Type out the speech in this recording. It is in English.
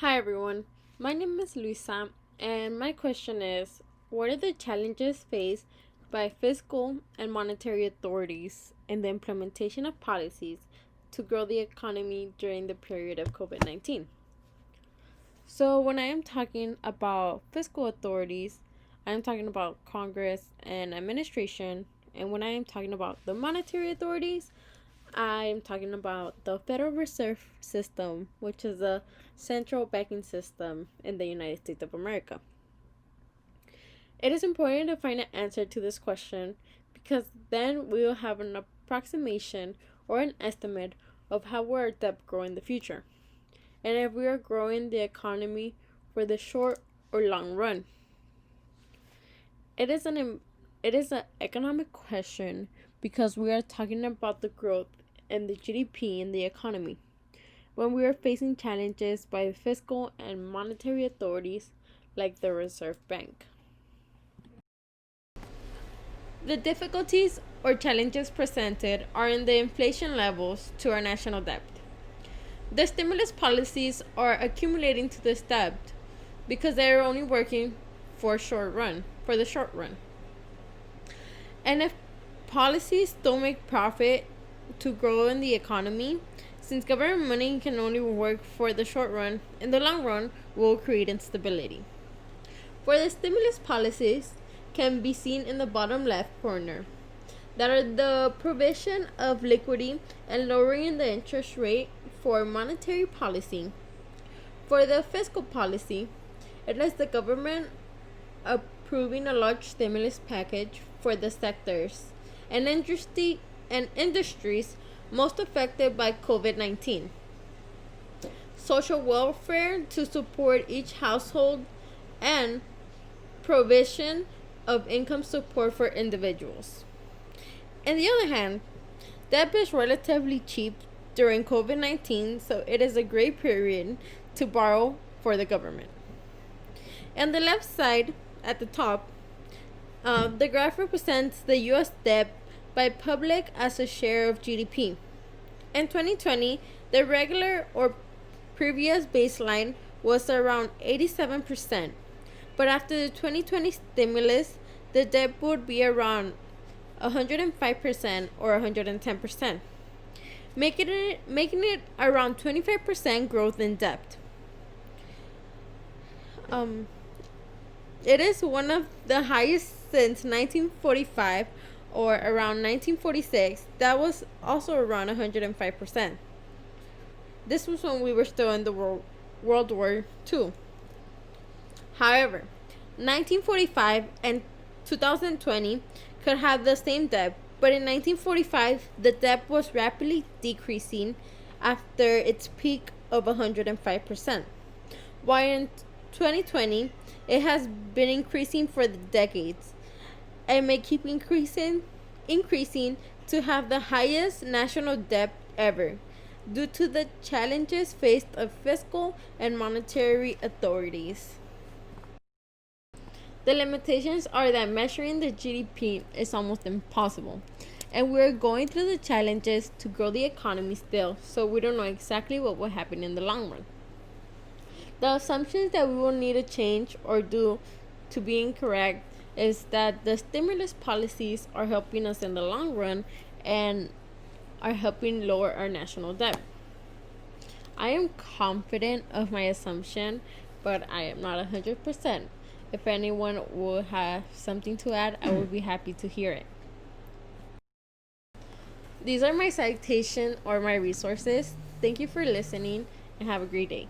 Hi everyone, my name is Luisa, and my question is, what are the challenges faced by fiscal and monetary authorities in the implementation of policies to grow the economy during the period of COVID-19? So when I am talking about fiscal authorities, I am talking about Congress and administration, and when I am talking about the monetary authorities, I'm talking about the Federal Reserve System, which is a central banking system in the United States of America. It is important to find an answer to this question because then we will have an approximation or an estimate of how will our debt grow in the future, and if we are growing the economy for the short or long run. It is an economic question because we are talking about the growth and the GDP in the economy when we are facing challenges by fiscal and monetary authorities like the Reserve Bank. The difficulties or challenges presented are in the inflation levels to our national debt. The stimulus policies are accumulating to this debt because they are only working for the short run. And if policies don't make profit to grow in the economy, since government money can only work for the short run, in the long run will create instability. For the stimulus policies can be seen in the bottom left corner, that are the provision of liquidity and lowering the interest rate for monetary policy. For the fiscal policy, it is the government approving a large stimulus package for the sectors and industries most affected by COVID-19. Social welfare to support each household and provision of income support for individuals. On the other hand, debt is relatively cheap during COVID-19, so it is a great period to borrow for the government. On the left side, at the top, the graph represents the U.S. debt by public as a share of GDP. In 2020, the regular or previous baseline was around 87%, but after the 2020 stimulus, the debt would be around 105% or 110%, making it around 25% growth in debt. It is one of the highest since 1945 or around 1946. That was also around 105%. This was when we were still in the World War II. However, 1945 and 2020 could have the same debt, but in 1945 the debt was rapidly decreasing after its peak of 105%, while in 2020 it has been increasing for the decades and may keep increasing to have the highest national debt ever due to the challenges faced of fiscal and monetary authorities. The limitations are that measuring the GDP is almost impossible, and we're going through the challenges to grow the economy still, so we don't know exactly what will happen in the long run. The assumptions that we will need to change or do to be incorrect is that the stimulus policies are helping us in the long run and are helping lower our national debt. I am confident of my assumption, but I am not 100%. If anyone will have something to add, I would be happy to hear it. These are my citation or my resources. Thank you for listening and have a great day.